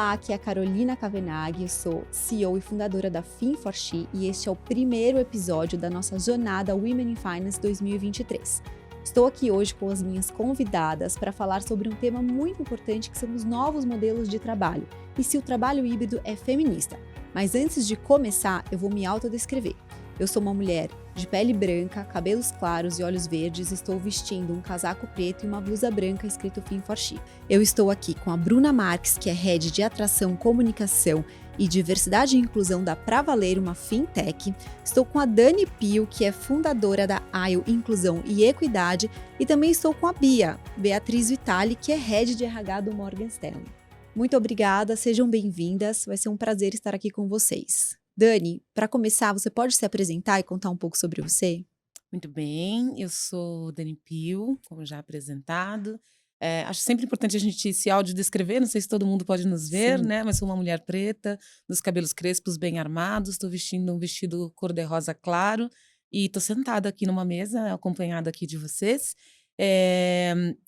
Olá, aqui é a Carolina Cavenaghi, eu sou CEO e fundadora da Fin4She e este é o primeiro episódio da nossa jornada Women in Finance 2023. Estou aqui hoje com as minhas convidadas para falar sobre um tema muito importante que são os novos modelos de trabalho e se o trabalho híbrido é feminista. Mas antes de começar, eu vou me autodescrever. Eu sou uma mulher de pele branca, cabelos claros e olhos verdes, estou vestindo um casaco preto e uma blusa branca escrito Fin4She. Eu estou aqui com a Bruna Marques, que é Head de Atração, Comunicação e Diversidade e Inclusão da Pra Valer, uma fintech. Estou com a Dani Pio, que é fundadora da AIO Inclusão e Equidade. E também estou com a Beatriz Vitali, que é Head de RH do Morgan Stanley. Muito obrigada, sejam bem-vindas, vai ser um prazer estar aqui com vocês. Dani, para começar, você pode se apresentar e contar um pouco sobre você? Muito bem, eu sou Dani Pio, como já apresentado. Acho sempre importante a gente se audiodescrever, não sei se todo mundo pode nos ver, Sim. né? Mas sou uma mulher preta, dos cabelos crespos, bem armados, estou vestindo um vestido cor-de-rosa claro e estou sentada aqui numa mesa, acompanhada aqui de vocês.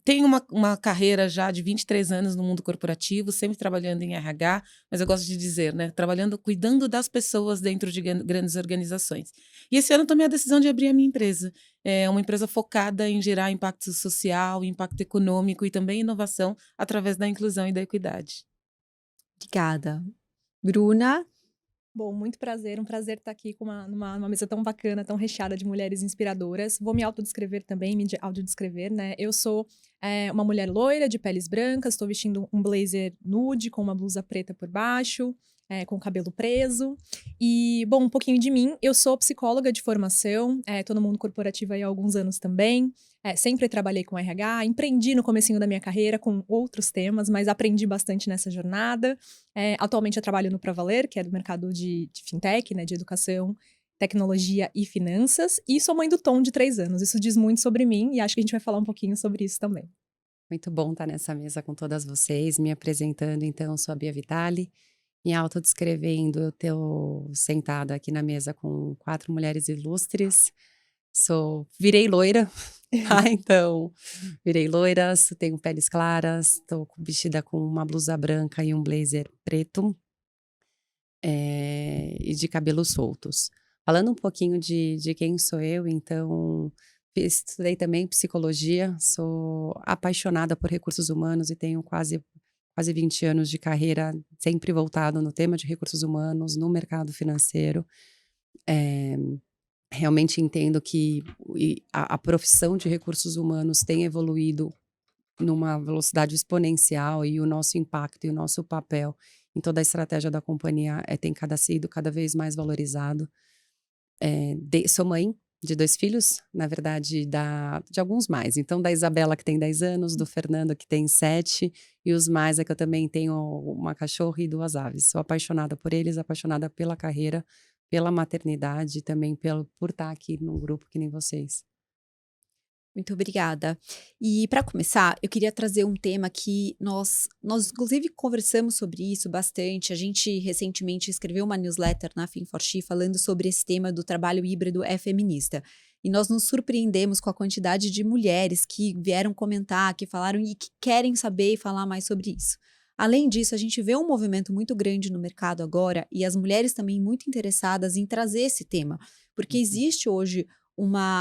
Tenho uma carreira já de 23 anos no mundo corporativo, sempre trabalhando em RH, mas eu gosto de dizer, né? Trabalhando, cuidando das pessoas dentro de grandes organizações. E esse ano tomei a decisão de abrir a minha empresa. É uma empresa focada em gerar impacto social, impacto econômico e também inovação através da inclusão e da equidade. Obrigada. Bruna? Bom, muito prazer, um prazer estar aqui com numa mesa tão bacana, tão recheada de mulheres inspiradoras. Vou me autodescrever também, audiodescrever, né? Eu sou uma mulher loira, de peles brancas, estou vestindo um blazer nude com uma blusa preta por baixo, com o cabelo preso. E, bom, um pouquinho de mim, eu sou psicóloga de formação, estou no mundo corporativo aí há alguns anos também. Sempre trabalhei com RH, empreendi no comecinho da minha carreira com outros temas, mas aprendi bastante nessa jornada. Atualmente eu trabalho no Pra Valer, que é do mercado de fintech, né, de educação, tecnologia e finanças, e sou mãe do Tom, de 3 anos. Isso diz muito sobre mim e acho que a gente vai falar um pouquinho sobre isso também. Muito bom estar nessa mesa com todas vocês, me apresentando então, sou a Bia Vitali, me autodescrevendo, eu estou sentada aqui na mesa com 4 mulheres ilustres, virei loira, tá? Então, virei loira, tenho peles claras, estou vestida com uma blusa branca e um blazer preto, e de cabelos soltos. Falando um pouquinho de quem sou eu, então, estudei também psicologia, sou apaixonada por recursos humanos e tenho quase 20 anos de carreira, sempre voltado no tema de recursos humanos, no mercado financeiro. Realmente entendo que a profissão de recursos humanos tem evoluído numa velocidade exponencial e o nosso impacto e o nosso papel em toda a estratégia da companhia tem sido cada vez mais valorizado. Sou mãe de 2 filhos, na verdade, de alguns mais. Então, da Isabela, que tem 10 anos, do Fernando, que tem 7, e os mais é que eu também tenho uma cachorra e 2 aves. Sou apaixonada por eles, apaixonada pela carreira, pela maternidade e também por estar aqui num grupo que nem vocês. Muito obrigada. E para começar, eu queria trazer um tema que nós inclusive conversamos sobre isso bastante. A gente recentemente escreveu uma newsletter na Fin4She falando sobre esse tema do trabalho híbrido é feminista. E nós nos surpreendemos com a quantidade de mulheres que vieram comentar, que falaram e que querem saber e falar mais sobre isso. Além disso, a gente vê um movimento muito grande no mercado agora e as mulheres também muito interessadas em trazer esse tema, porque existe hoje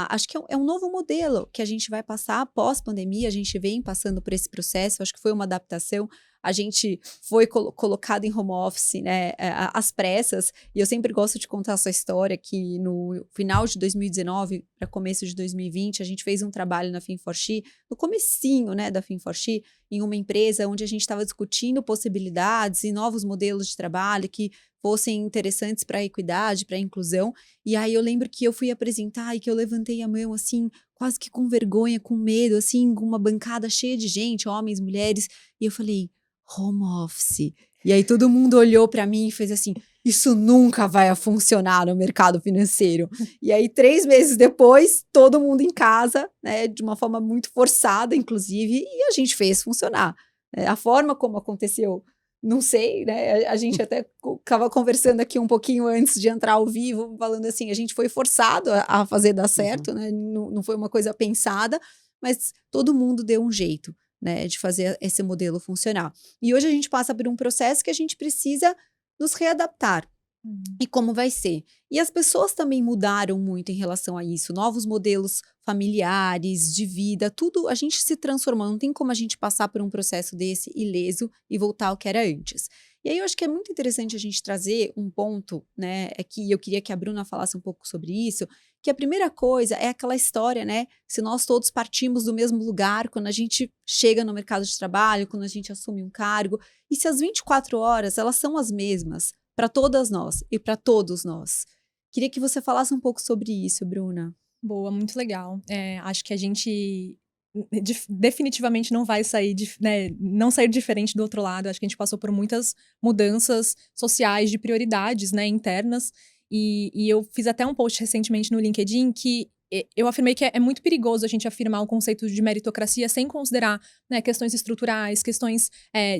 acho que é um novo modelo que a gente vai passar após pandemia, a gente vem passando por esse processo, acho que foi uma adaptação, a gente foi colocado em home office, né, às pressas, e eu sempre gosto de contar essa história que no final de 2019 para começo de 2020, a gente fez um trabalho na Fin4She, no comecinho, né, da Fin4She, em uma empresa onde a gente estava discutindo possibilidades e novos modelos de trabalho que fossem interessantes para a equidade, para a inclusão. E aí eu lembro que eu fui apresentar e que eu levantei a mão, assim, quase que com vergonha, com medo, assim, com uma bancada cheia de gente, homens, mulheres. E eu falei, home office. E aí todo mundo olhou para mim e fez assim, isso nunca vai funcionar no mercado financeiro. E aí 3 meses depois, todo mundo em casa, né, de uma forma muito forçada, inclusive, e a gente fez funcionar. A forma como aconteceu, não sei, né? A gente até estava conversando aqui um pouquinho antes de entrar ao vivo, falando assim, a gente foi forçado a fazer dar certo, né? Não foi uma coisa pensada, mas todo mundo deu um jeito. né, de fazer esse modelo funcionar. E hoje a gente passa por um processo que a gente precisa nos readaptar. E como vai ser? E as pessoas também mudaram muito em relação a isso. Novos modelos familiares, de vida, tudo a gente se transformou. Não tem como a gente passar por um processo desse ileso e voltar ao que era antes. E aí eu acho que é muito interessante a gente trazer um ponto, né? É que eu queria que a Bruna falasse um pouco sobre isso. Que a primeira coisa é aquela história, né? Se nós todos partimos do mesmo lugar, quando a gente chega no mercado de trabalho, quando a gente assume um cargo, e se as 24 horas elas são as mesmas para todas nós e para todos nós. Queria que você falasse um pouco sobre isso, Bruna. Boa, muito legal. Acho que a gente definitivamente não vai sair, né, não sair diferente do outro lado. Acho que a gente passou por muitas mudanças sociais de prioridades, né, internas. E eu fiz até um post recentemente no LinkedIn que eu afirmei que é muito perigoso a gente afirmar o conceito de meritocracia sem considerar, né, questões estruturais, questões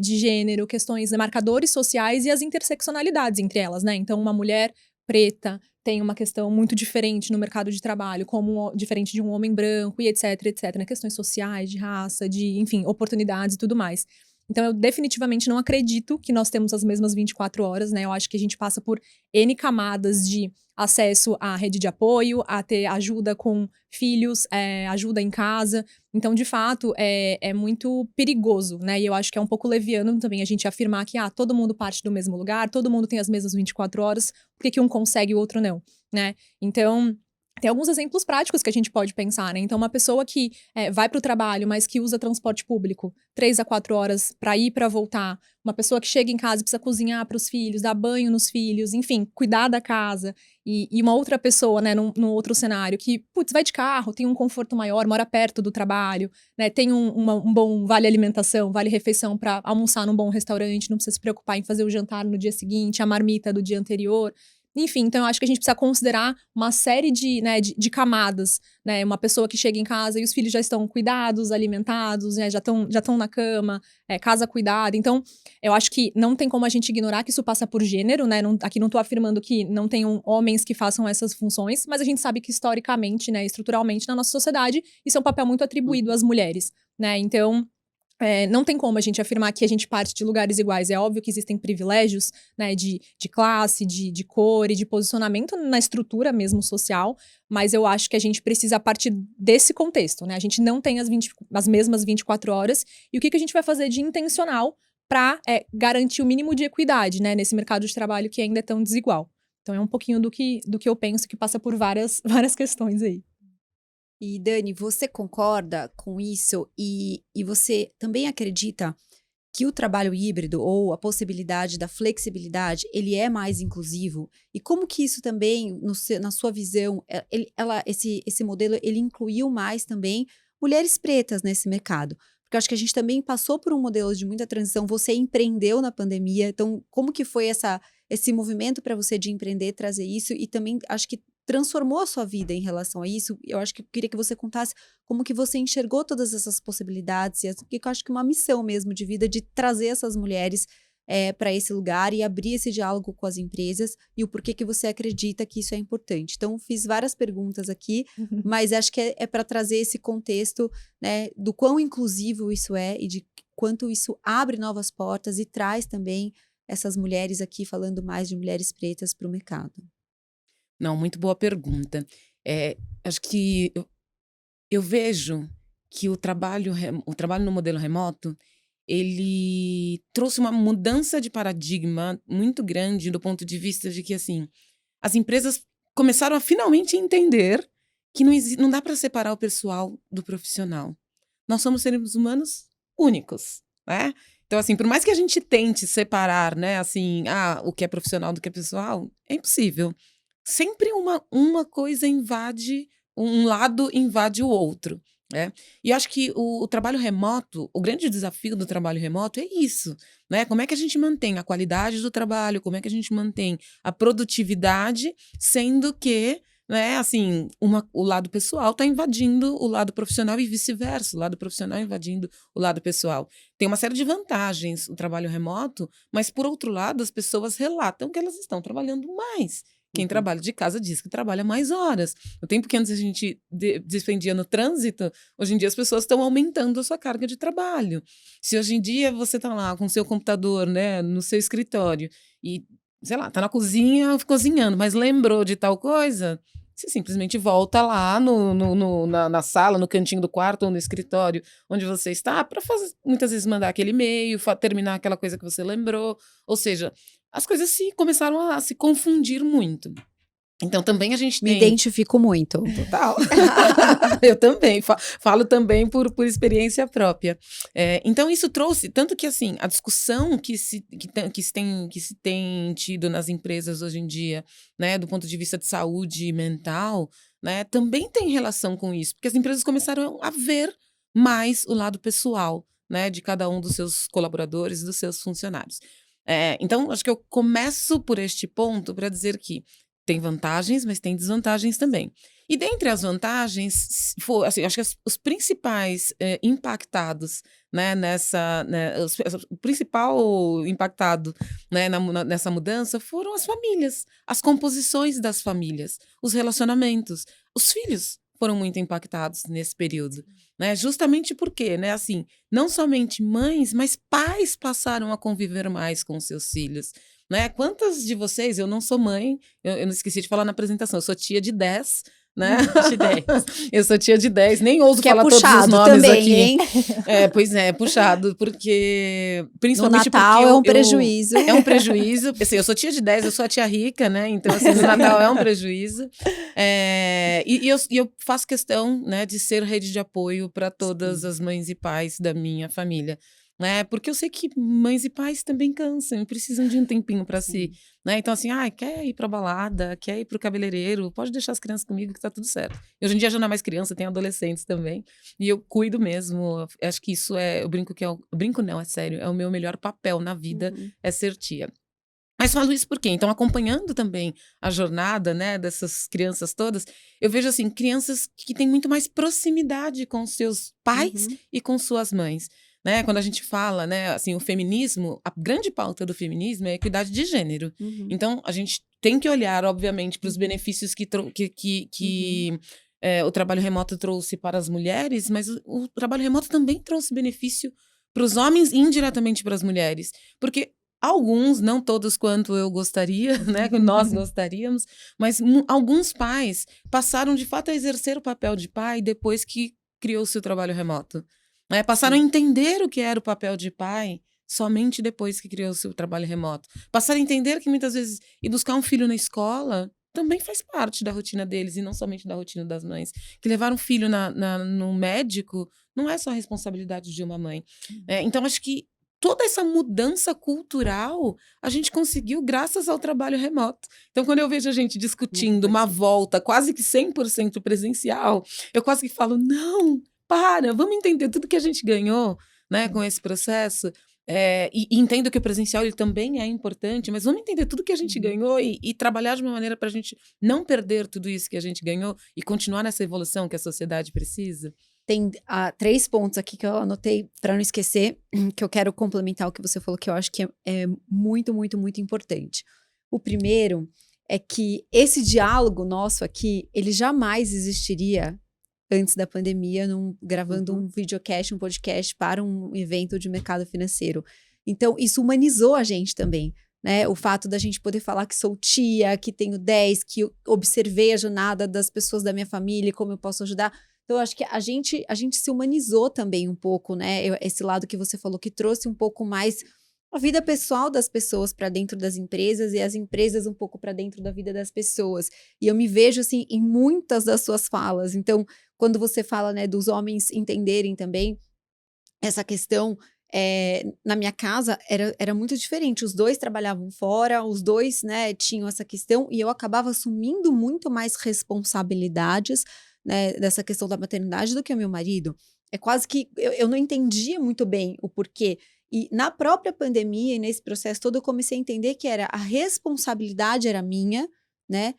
de gênero, questões de marcadores sociais e as interseccionalidades entre elas, né? Então, uma mulher preta tem uma questão muito diferente no mercado de trabalho, diferente de um homem branco e etc, né? Questões sociais, de raça, de, enfim, oportunidades e tudo mais. Então, eu definitivamente não acredito que nós temos as mesmas 24 horas, né? Eu acho que a gente passa por N camadas de acesso à rede de apoio, a ter ajuda com filhos, ajuda em casa. Então, de fato, é muito perigoso, né? E eu acho que é um pouco leviano também a gente afirmar que todo mundo parte do mesmo lugar, todo mundo tem as mesmas 24 horas, por que um consegue e o outro não, né? Então, tem alguns exemplos práticos que a gente pode pensar, né? Então, uma pessoa que vai para o trabalho, mas que usa transporte público 3 a 4 horas para ir e para voltar. Uma pessoa que chega em casa e precisa cozinhar para os filhos, dar banho nos filhos, enfim, cuidar da casa. E uma outra pessoa, né, num outro cenário, que, putz, vai de carro, tem um conforto maior, mora perto do trabalho, né? Tem um bom vale alimentação, vale refeição para almoçar num bom restaurante, não precisa se preocupar em fazer o jantar no dia seguinte, a marmita do dia anterior. Enfim, então eu acho que a gente precisa considerar uma série de camadas, né? Uma pessoa que chega em casa e os filhos já estão cuidados, alimentados, né? Já estão na cama, casa cuidada. Então, eu acho que não tem como a gente ignorar que isso passa por gênero, né? Aqui não estou afirmando que não tenham homens que façam essas funções, mas a gente sabe que historicamente, né, estruturalmente na nossa sociedade, isso é um papel muito atribuído às mulheres, né? Então, não tem como a gente afirmar que a gente parte de lugares iguais. É óbvio que existem privilégios, né, de classe, de cor e de posicionamento na estrutura mesmo social, mas eu acho que a gente precisa partir desse contexto, né? A gente não tem as mesmas 24 horas, e o que a gente vai fazer de intencional para garantir o mínimo de equidade, né, nesse mercado de trabalho que ainda é tão desigual. Então é um pouquinho do que eu penso, que passa por várias questões aí. E Dani, você concorda com isso? E você também acredita que o trabalho híbrido ou a possibilidade da flexibilidade, ele é mais inclusivo? E como que isso também, na sua visão, esse modelo, ele incluiu mais também mulheres pretas nesse mercado? Porque eu acho que a gente também passou por um modelo de muita transição. Você empreendeu na pandemia, então como que foi esse movimento para você de empreender, trazer isso? E também acho que transformou a sua vida em relação a isso. Eu acho que eu queria que você contasse como que você enxergou todas essas possibilidades, e eu acho que uma missão mesmo de vida de trazer essas mulheres para esse lugar e abrir esse diálogo com as empresas, e o porquê que você acredita que isso é importante. Então, fiz várias perguntas aqui, mas acho que é para trazer esse contexto, né, do quão inclusivo isso é e de quanto isso abre novas portas e traz também essas mulheres aqui, falando mais de mulheres pretas para o mercado. Não, muito boa pergunta. Acho que eu vejo que o trabalho no modelo remoto, ele trouxe uma mudança de paradigma muito grande do ponto de vista de que, assim, as empresas começaram a finalmente entender que não dá para separar o pessoal do profissional. Nós somos seres humanos únicos, né? Então, assim, por mais que a gente tente separar, né, assim, o que é profissional do que é pessoal, é impossível. Sempre uma coisa invade, um lado invade o outro, né? E eu acho que o trabalho remoto, o grande desafio do trabalho remoto é isso, né? Como é que a gente mantém a qualidade do trabalho, como é que a gente mantém a produtividade, sendo que, né, assim, o lado pessoal está invadindo o lado profissional e vice-versa, o lado profissional invadindo o lado pessoal. Tem uma série de vantagens o trabalho remoto, mas, por outro lado, as pessoas relatam que elas estão trabalhando mais. Quem trabalha de casa diz que trabalha mais horas. O tempo que antes a gente despendia no trânsito, hoje em dia as pessoas estão aumentando a sua carga de trabalho. Se hoje em dia você está lá com o seu computador, né, no seu escritório e, sei lá, está na cozinha cozinhando, mas lembrou de tal coisa, você simplesmente volta lá na sala, no cantinho do quarto ou no escritório onde você está para muitas vezes mandar aquele e-mail, terminar aquela coisa que você lembrou. Ou seja, as coisas começaram a se confundir muito. Então, também a gente Me tem... identifico muito. Total. Eu também. Falo também por experiência própria. Então, isso trouxe... Tanto que, assim, a discussão que se tem tido nas empresas hoje em dia, né, do ponto de vista de saúde mental, né, também tem relação com isso. Porque as empresas começaram a ver mais o lado pessoal, né, de cada um dos seus colaboradores, dos seus funcionários. Então, acho que eu começo por este ponto para dizer que tem vantagens, mas tem desvantagens também. E dentre as vantagens, assim, acho que os principais impactados, né, o principal impactado, né, nessa mudança foram as famílias, as composições das famílias, os relacionamentos. Os filhos foram muito impactados nesse período, né? Justamente porque, né, assim, não somente mães, mas pais passaram a conviver mais com seus filhos. Né? Quantas de vocês, eu não sou mãe, eu não esqueci de falar na apresentação, eu sou tia de 10, né? De 10. Eu sou tia de 10, nem ouso Que falar todos os nomes também, aqui. Hein? Pois é puxado, porque... Principalmente no Natal porque é um prejuízo. É um prejuízo. Assim, eu sou tia de 10, eu sou a tia rica, né? Então, assim, no Natal é um prejuízo. E eu faço questão, né, de ser rede de apoio para todas as mães e pais da minha família. Né? Porque eu sei que mães e pais também cansam e precisam de um tempinho para si, né? Então assim, quer ir pra balada, quer ir pro cabeleireiro, pode deixar as crianças comigo que tá tudo certo. E hoje em dia já não é mais criança, tem adolescentes também, e eu cuido mesmo. Acho que isso eu brinco brinco não, é sério, é o meu melhor papel na vida, é ser tia. Mas falo isso por quê? Então, acompanhando também a jornada, né, dessas crianças todas, eu vejo, assim, crianças que têm muito mais proximidade com seus pais e com suas mães. Né? Quando a gente fala, né, assim, o feminismo, a grande pauta do feminismo é a equidade de gênero. Então, a gente tem que olhar, obviamente, para os benefícios que o trabalho remoto trouxe para as mulheres, mas o trabalho remoto também trouxe benefício para os homens e indiretamente para as mulheres. Porque alguns, não todos quanto eu gostaria, né, que nós gostaríamos, mas alguns pais passaram, de fato, a exercer o papel de pai depois que criou-se o trabalho remoto. Passaram a entender o que era o papel de pai somente depois que criou o seu trabalho remoto. Passaram a entender que muitas vezes ir buscar um filho na escola também faz parte da rotina deles e não somente da rotina das mães. Que levar um filho no médico não é só a responsabilidade de uma mãe. Então, acho que toda essa mudança cultural a gente conseguiu graças ao trabalho remoto. Então, quando eu vejo a gente discutindo uma volta quase que 100% presencial, eu quase que falo, não... vamos entender tudo que a gente ganhou, né, com esse processo. E entendo que o presencial ele também é importante, mas vamos entender tudo que a gente ganhou e trabalhar de uma maneira para a gente não perder tudo isso que a gente ganhou e continuar nessa evolução que a sociedade precisa. Tem 3 pontos aqui que eu anotei para não esquecer, que eu quero complementar o que você falou, que eu acho que é muito, muito, muito importante. O primeiro é que esse diálogo nosso aqui, ele jamais existiria antes da pandemia, gravando um videocast, um podcast para um evento de mercado financeiro. Então, isso humanizou a gente também, né? O fato da gente poder falar que sou tia, que tenho 10, que eu observei a jornada das pessoas da minha família, como eu posso ajudar. Então, eu acho que a gente se humanizou também um pouco, né? Esse lado que você falou, que trouxe um pouco mais a vida pessoal das pessoas para dentro das empresas e as empresas um pouco para dentro da vida das pessoas. E eu me vejo, assim, em muitas das suas falas. Então, quando você fala, né, dos homens entenderem também essa questão, na minha casa era muito diferente. Os dois trabalhavam fora, os dois, né, tinham essa questão e eu acabava assumindo muito mais responsabilidades, né, dessa questão da maternidade do que o meu marido. É quase que eu não entendia muito bem o porquê. E na própria pandemia e nesse processo todo eu comecei a entender que a responsabilidade era minha, né,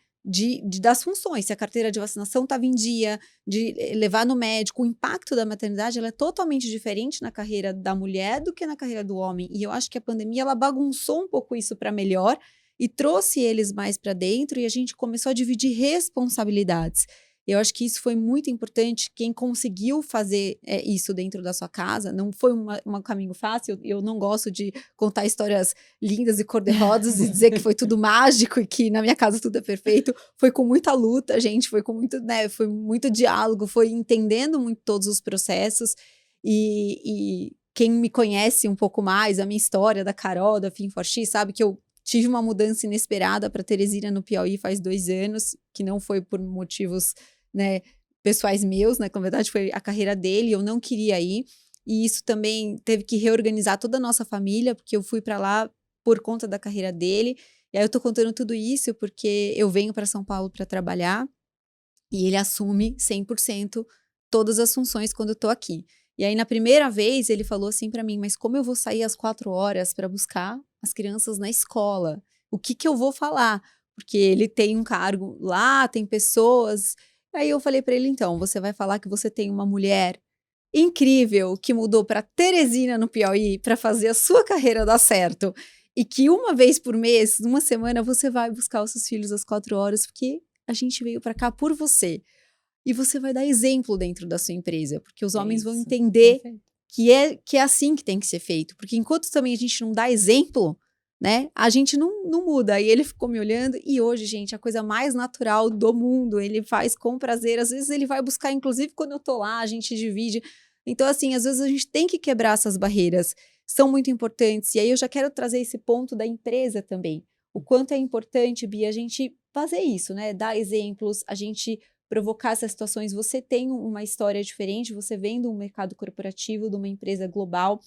das funções. Se a carteira de vacinação estava em dia, de levar no médico, o impacto da maternidade ela é totalmente diferente na carreira da mulher do que na carreira do homem. E eu acho que a pandemia ela bagunçou um pouco isso para melhor. e trouxe eles mais para dentro e a gente começou a dividir responsabilidades. Eu acho que isso foi muito importante. Quem conseguiu fazer isso dentro da sua casa, não foi um caminho fácil. Eu não gosto de contar histórias lindas e cor-de-rosas e dizer que foi tudo mágico e que na minha casa tudo é perfeito. Foi com muita luta, gente, foi com muito, né, foi muito diálogo, foi entendendo muito todos os processos. E quem me conhece um pouco mais, a minha história da Carol, da Fin4X, sabe que eu tive uma mudança inesperada para Teresina no Piauí faz 2 anos, que não foi por motivos, né, pessoais meus, né, que na verdade foi a carreira dele, eu não queria ir, e isso também teve que reorganizar toda a nossa família, porque eu fui para lá por conta da carreira dele, e aí eu tô contando tudo isso porque eu venho para São Paulo para trabalhar, e ele assume 100% todas as funções quando eu tô aqui. E aí, na primeira vez, ele falou assim para mim, mas como eu vou sair às 4 horas para buscar as crianças na escola? O que que eu vou falar? Porque ele tem um cargo lá, tem pessoas. Aí eu falei para ele, então, você vai falar que você tem uma mulher incrível que mudou para Teresina, no Piauí, para fazer a sua carreira dar certo. E que uma vez por mês, numa semana, você vai buscar os seus filhos às 4 horas, porque a gente veio para cá por você. E você vai dar exemplo dentro da sua empresa, porque os homens vão isso. entender Perfeito. que é assim que tem que ser feito. Porque enquanto também a gente não dá exemplo, né, a gente não muda. E ele ficou me olhando, e hoje, gente, a coisa mais natural do mundo, ele faz com prazer. Às vezes ele vai buscar, inclusive quando eu tô lá, a gente divide. Então, assim, às vezes a gente tem que quebrar essas barreiras. São muito importantes. E aí eu já quero trazer esse ponto da empresa também. O quanto é importante, Bia, a gente fazer isso, né? Dar exemplos, a gente provocar essas situações. Você tem uma história diferente, você vem de um mercado corporativo, de uma empresa global.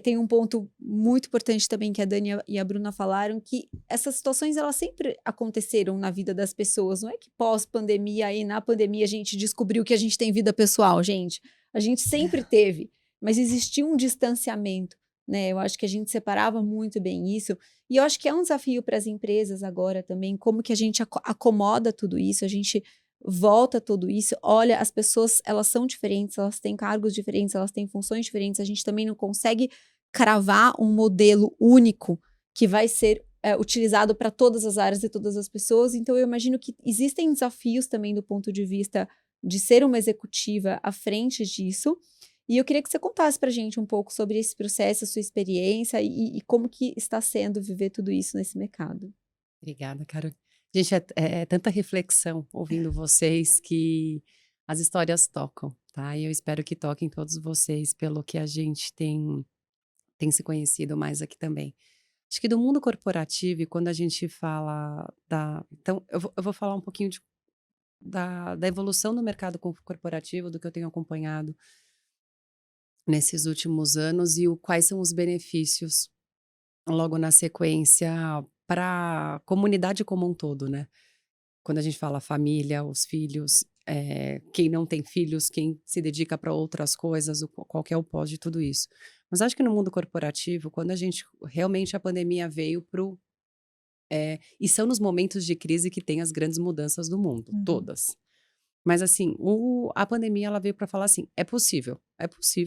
Tem um ponto muito importante também que a Dani e a Bruna falaram, que essas situações elas sempre aconteceram na vida das pessoas. Não é que pós-pandemia, aí na pandemia a gente descobriu que a gente tem vida pessoal, gente. A gente sempre teve, mas existia um distanciamento, né? Eu acho que a gente separava muito bem isso. E eu acho que é um desafio para as empresas agora também, como que a gente acomoda tudo isso, a gente volta tudo isso, olha, as pessoas, elas são diferentes, elas têm cargos diferentes, elas têm funções diferentes, a gente também não consegue cravar um modelo único que vai ser utilizado para todas as áreas e todas as pessoas, então eu imagino que existem desafios também do ponto de vista de ser uma executiva à frente disso, e eu queria que você contasse para a gente um pouco sobre esse processo, a sua experiência e como que está sendo viver tudo isso nesse mercado. Obrigada, Carol. Gente, é tanta reflexão ouvindo vocês que as histórias tocam, tá? E eu espero que toquem todos vocês pelo que a gente tem se conhecido mais aqui também. Acho que do mundo corporativo, e quando a gente fala da... Então, eu vou falar um pouquinho da evolução do mercado corporativo, do que eu tenho acompanhado nesses últimos anos e quais são os benefícios logo na sequência para a comunidade como um todo, né? Quando a gente fala família, os filhos, quem não tem filhos, quem se dedica para outras coisas, qual que é o pós de tudo isso. Mas acho que no mundo corporativo, quando a gente realmente a pandemia veio e são nos momentos de crise que tem as grandes mudanças do mundo, todas. Mas assim, a pandemia ela veio para falar assim, é possível,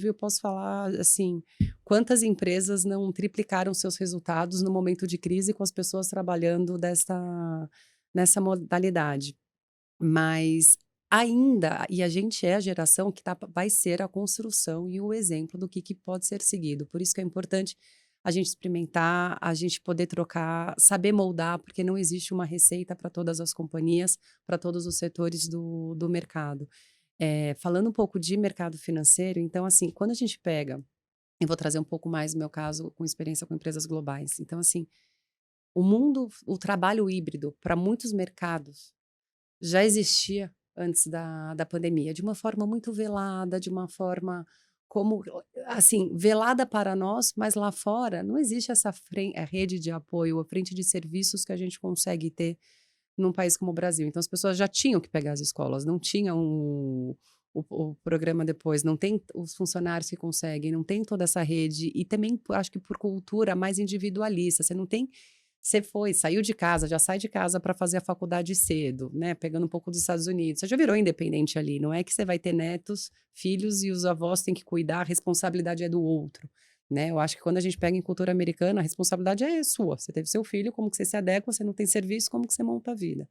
eu posso falar assim, quantas empresas não triplicaram seus resultados no momento de crise com as pessoas trabalhando nessa modalidade. Mas ainda, e a gente é a geração que vai ser a construção e o exemplo do que pode ser seguido. Por isso que é importante a gente experimentar, a gente poder trocar, saber moldar, porque não existe uma receita para todas as companhias, para todos os setores do mercado. Falando um pouco de mercado financeiro, então, assim, quando a gente pega, eu vou trazer um pouco mais no meu caso, com experiência com empresas globais. Então, assim, o trabalho híbrido para muitos mercados já existia antes da pandemia, de uma forma muito velada, de uma forma como, assim, velada para nós, mas lá fora não existe essa rede de apoio, a frente de serviços que a gente consegue ter num país como o Brasil. Então as pessoas já tinham que pegar as escolas, não tinham o programa depois, não tem os funcionários que conseguem, não tem toda essa rede, e também acho que por cultura mais individualista, você não tem. Você saiu de casa, já sai de casa para fazer a faculdade cedo, né? Pegando um pouco dos Estados Unidos. Você já virou independente ali. Não é que você vai ter netos, filhos e os avós têm que cuidar, a responsabilidade é do outro. né? Eu acho que quando a gente pega em cultura americana, a responsabilidade é sua. Você teve seu filho, como que você se adequa? Você não tem serviço, como que você monta a vida?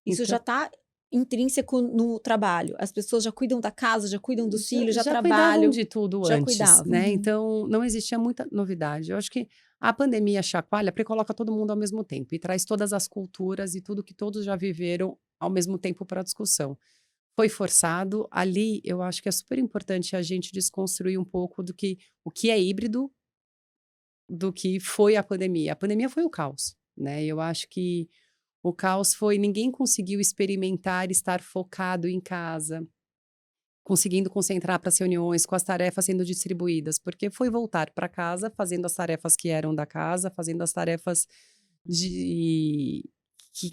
Isso já está intrínseco no trabalho. As pessoas já cuidam da casa, já cuidam dos filhos, já cuidavam trabalham. de tudo já antes, cuidavam. né? Então, não existia muita novidade. Eu acho que a pandemia chacoalha porque coloca todo mundo ao mesmo tempo e traz todas as culturas e tudo que todos já viveram ao mesmo tempo para a discussão. Foi forçado. Ali, eu acho que é super importante a gente desconstruir um pouco o que é híbrido do que foi a pandemia. A pandemia foi o caos, né? Eu acho que o caos foi ninguém conseguiu experimentar estar focado em casa, conseguindo concentrar para as reuniões, com as tarefas sendo distribuídas, porque foi voltar para casa, fazendo as tarefas que eram da casa, fazendo as tarefas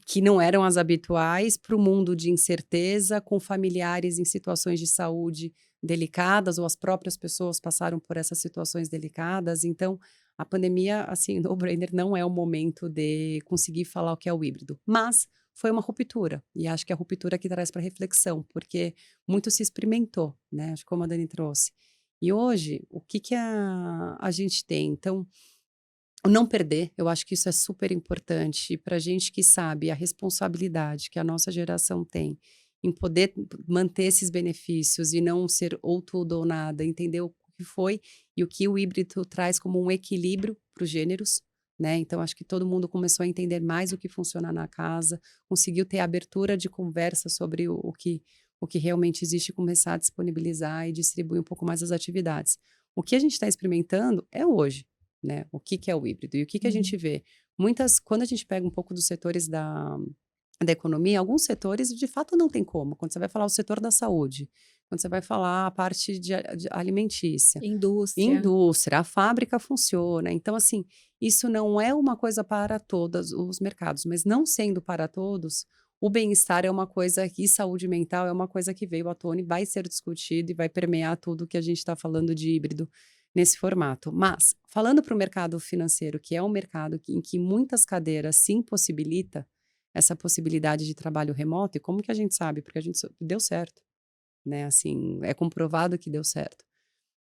que não eram as habituais, para o mundo de incerteza, com familiares em situações de saúde delicadas, ou as próprias pessoas passaram por essas situações delicadas. Então, a pandemia, assim, no-brainer, não é o momento de conseguir falar o que é o híbrido, mas foi uma ruptura, e acho que é a ruptura que traz para reflexão, porque muito se experimentou, né? Acho que como a Dani trouxe. E hoje, o que que a gente tem? Então, o não perder, eu acho que isso é super importante para gente que sabe a responsabilidade que a nossa geração tem em poder manter esses benefícios e não ser ou tudo ou nada, entender o que foi e o que o híbrido traz como um equilíbrio para os gêneros, né? Então, acho que todo mundo começou a entender mais o que funciona na casa, conseguiu ter abertura de conversa sobre o que realmente existe e começar a disponibilizar e distribuir um pouco mais as atividades. O que a gente está experimentando é hoje, né? O que que é o híbrido? E o que que a gente vê? Quando a gente pega um pouco dos setores da economia, alguns setores de fato não tem como. Quando você vai falar o setor da saúde, quando você vai falar a parte de alimentícia, indústria, a fábrica funciona. Então, assim, isso não é uma coisa para todos os mercados, mas não sendo para todos, o bem-estar é uma coisa e saúde mental é uma coisa que veio à tona e vai ser discutido e vai permear tudo que a gente está falando de híbrido nesse formato. Mas, falando para o mercado financeiro, que é um mercado em que muitas cadeiras se impossibilita essa possibilidade de trabalho remoto, e como que a gente sabe? Porque a gente deu certo, né? Assim, é comprovado que deu certo.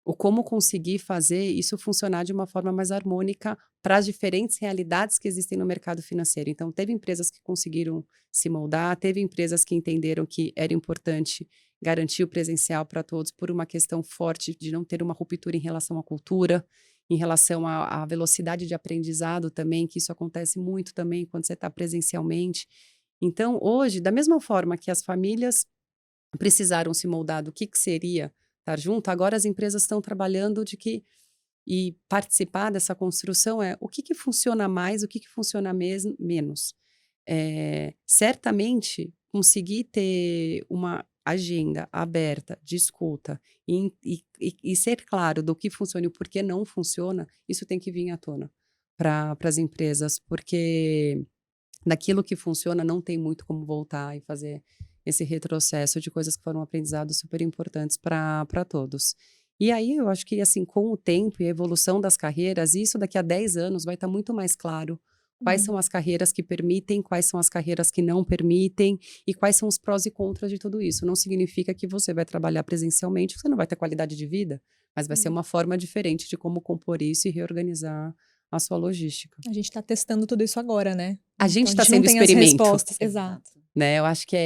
O como conseguir fazer isso funcionar de uma forma mais harmônica para as diferentes realidades que existem no mercado financeiro. Então, teve empresas que conseguiram se moldar, teve empresas que entenderam que era importante garantir o presencial para todos por uma questão forte de não ter uma ruptura em relação à cultura, em relação à velocidade de aprendizado também, que isso acontece muito também quando você está presencialmente. Então, hoje, da mesma forma que as famílias precisaram se moldar do que seria estar junto, agora as empresas estão trabalhando e participar dessa construção o que funciona mais, o que funciona menos. Certamente, conseguir ter uma agenda aberta, de escuta, e ser claro do que funciona e o porquê não funciona, isso tem que vir à tona para as empresas, porque daquilo que funciona não tem muito como voltar e fazer esse retrocesso de coisas que foram aprendizados super importantes para todos. E aí eu acho que assim, com o tempo e a evolução das carreiras, isso daqui a 10 anos vai estar muito mais claro quais são as carreiras que permitem, quais são as carreiras que não permitem e quais são os prós e contras de tudo isso. Não significa que você vai trabalhar presencialmente, você não vai ter qualidade de vida, mas vai ser uma forma diferente de como compor isso e reorganizar a sua logística. A gente está testando tudo isso agora, né? A gente está Então, sendo experimento. Exato. Né? Eu acho que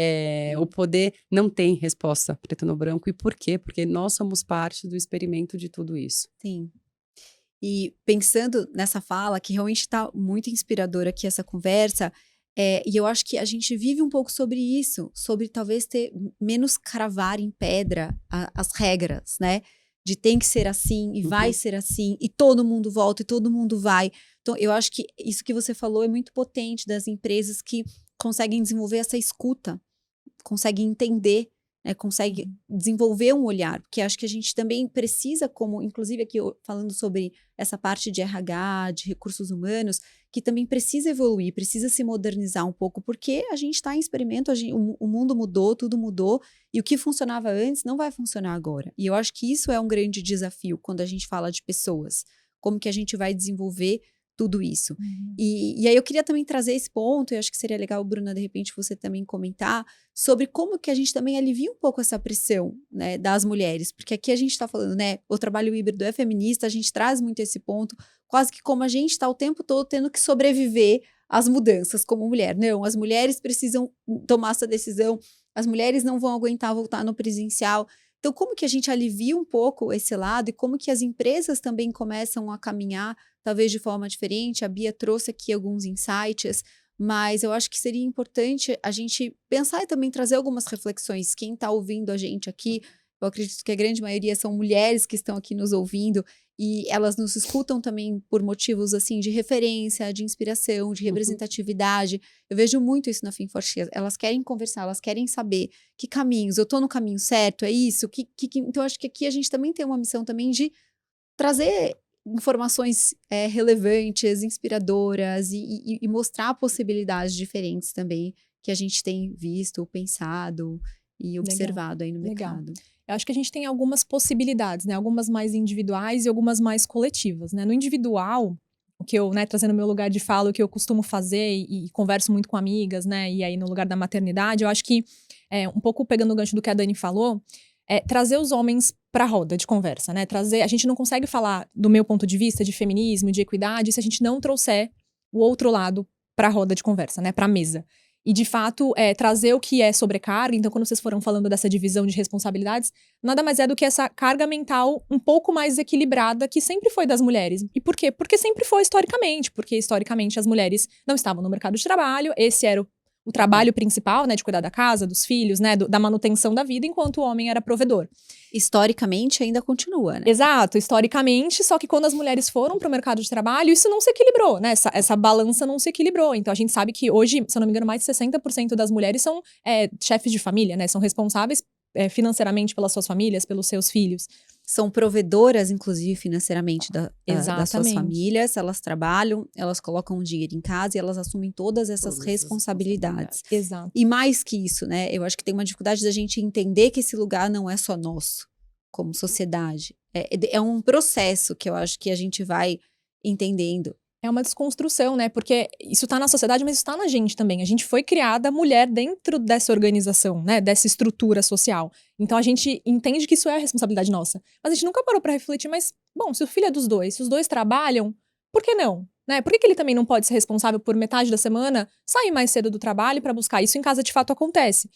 o poder não tem resposta preto no branco. E por quê? Porque nós somos parte do experimento de tudo isso. Sim. E pensando nessa fala, que realmente está muito inspiradora aqui essa conversa, e eu acho que a gente vive um pouco sobre isso, sobre talvez ter menos cravar em pedra as regras, né? De tem que ser assim, e vai ser assim, e todo mundo volta, e todo mundo vai. Então, eu acho que isso que você falou é muito potente das empresas que conseguem desenvolver essa escuta, conseguem entender, né, conseguem desenvolver um olhar, porque acho que a gente também precisa, como, inclusive aqui falando sobre essa parte de RH, de recursos humanos, que também precisa evoluir, precisa se modernizar um pouco, porque a gente está em experimento, o mundo mudou, tudo mudou, e o que funcionava antes não vai funcionar agora. E eu acho que isso é um grande desafio quando a gente fala de pessoas, como que a gente vai desenvolver tudo isso. E aí eu queria também trazer esse ponto, e acho que seria legal, Bruna, de repente você também comentar sobre como que a gente também alivia um pouco essa pressão, né, das mulheres, porque aqui a gente está falando, né, o trabalho híbrido é feminista, a gente traz muito esse ponto, quase que como a gente está o tempo todo tendo que sobreviver às mudanças como mulher. Não, as mulheres precisam tomar essa decisão, as mulheres não vão aguentar voltar no presencial. Então, como que a gente alivia um pouco esse lado e como que as empresas também começam a caminhar talvez de forma diferente? A Bia trouxe aqui alguns insights, mas eu acho que seria importante a gente pensar e também trazer algumas reflexões. Quem está ouvindo a gente aqui, eu acredito que a grande maioria são mulheres que estão aqui nos ouvindo e elas nos escutam também por motivos assim de referência, de inspiração, de representatividade. Eu vejo muito isso na Finforte. Elas querem conversar, elas querem saber que caminhos, eu estou no caminho certo, é isso? Então, acho que aqui a gente também tem uma missão também de trazer informações relevantes, inspiradoras e mostrar possibilidades diferentes também que a gente tem visto, pensado e observado aí no mercado. Eu acho que a gente tem algumas possibilidades, né? Algumas mais individuais e algumas mais coletivas, né? No individual, o que eu, né, trazendo o meu lugar de fala, o que eu costumo fazer e converso muito com amigas, né? E aí no lugar da maternidade, eu acho que, um pouco pegando o gancho do que a Dani falou, trazer os homens para a roda de conversa, né? A gente não consegue falar, do meu ponto de vista, de feminismo, de equidade, se a gente não trouxer o outro lado para a roda de conversa, né? Para a mesa. E, de fato, trazer o que é sobrecarga. Então, quando vocês foram falando dessa divisão de responsabilidades, nada mais é do que essa carga mental um pouco mais equilibrada que sempre foi das mulheres. E por quê? Porque sempre foi historicamente. Porque, historicamente, as mulheres não estavam no mercado de trabalho. Esse era o trabalho principal, né? De cuidar da casa, dos filhos, né? Da manutenção da vida, enquanto o homem era provedor. Historicamente, ainda continua, né? Exato, historicamente, só que quando as mulheres foram para o mercado de trabalho, isso não se equilibrou, né? Essa balança não se equilibrou. Então, a gente sabe que hoje, se eu não me engano, mais de 60% das mulheres são chefes de família, né? São responsáveis financeiramente pelas suas famílias, pelos seus filhos. São provedoras, inclusive, financeiramente das suas Exatamente. famílias. Elas trabalham, elas colocam o dinheiro em casa e elas assumem todas essas responsabilidades. Exato. E mais que isso, né? Eu acho que tem uma dificuldade da gente entender que esse lugar não é só nosso, como sociedade. É um processo que eu acho que a gente vai entendendo. É uma desconstrução, né? Porque isso tá na sociedade, mas isso tá na gente também. A gente foi criada mulher dentro dessa organização, né? Dessa estrutura social. Então a gente entende que isso é a responsabilidade nossa. Mas a gente nunca parou pra refletir, mas, bom, se o filho é dos dois, se os dois trabalham, por que não? Né? Por que ele também não pode ser responsável por metade da semana sair mais cedo do trabalho para buscar? Isso em casa de fato acontece.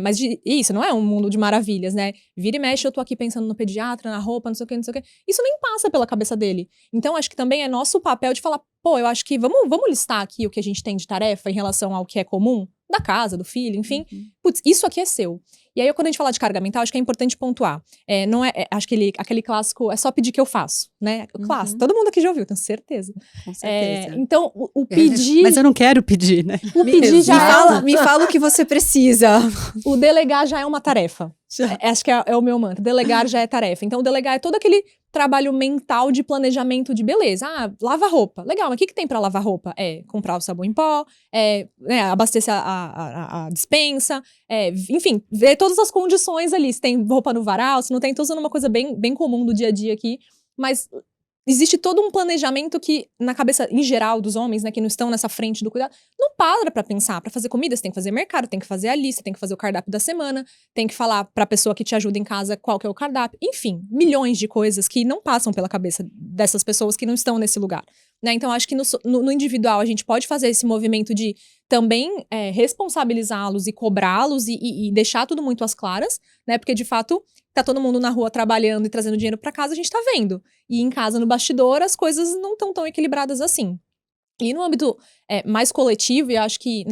Mas isso não é um mundo de maravilhas, né? Vira e mexe, eu tô aqui pensando no pediatra, na roupa, não sei o que, não sei o que. Isso nem passa pela cabeça dele. Então, acho que também é nosso papel de falar, pô, eu acho que vamos listar aqui o que a gente tem de tarefa em relação ao que é comum, da casa, do filho, enfim. Putz, isso aqui é seu. E aí, quando a gente fala de carga mental, acho que é importante pontuar. Acho que aquele clássico, é só pedir que eu faço, né? Clássico, todo mundo aqui já ouviu, tenho certeza. Com certeza. Então, o pedir... Mas eu não quero pedir, né? O pedir já me fala o que você precisa. O delegar já é uma tarefa. Acho que é o meu mantra. Delegar já é tarefa. Então, o delegar é todo aquele trabalho mental de planejamento de beleza. Ah, lava roupa. Legal, mas o que tem pra lavar roupa? Comprar o sabão em pó, abastecer a despensa, enfim, ver todas as condições ali. Se tem roupa no varal, se não tem, tô usando uma coisa bem, bem comum do dia a dia aqui. Mas existe todo um planejamento que, na cabeça, em geral, dos homens, né, que não estão nessa frente do cuidado, não para pra pensar. Pra fazer comida, você tem que fazer mercado, tem que fazer a lista, tem que fazer o cardápio da semana, tem que falar pra pessoa que te ajuda em casa qual que é o cardápio. Enfim, milhões de coisas que não passam pela cabeça dessas pessoas que não estão nesse lugar. Né? Então, acho que no individual a gente pode fazer esse movimento de também responsabilizá-los e cobrá-los e deixar tudo muito às claras, né? Porque, de fato, tá todo mundo na rua trabalhando e trazendo dinheiro pra casa, a gente tá vendo. E em casa, no bastidor, as coisas não estão tão equilibradas assim. E no âmbito mais coletivo, e acho que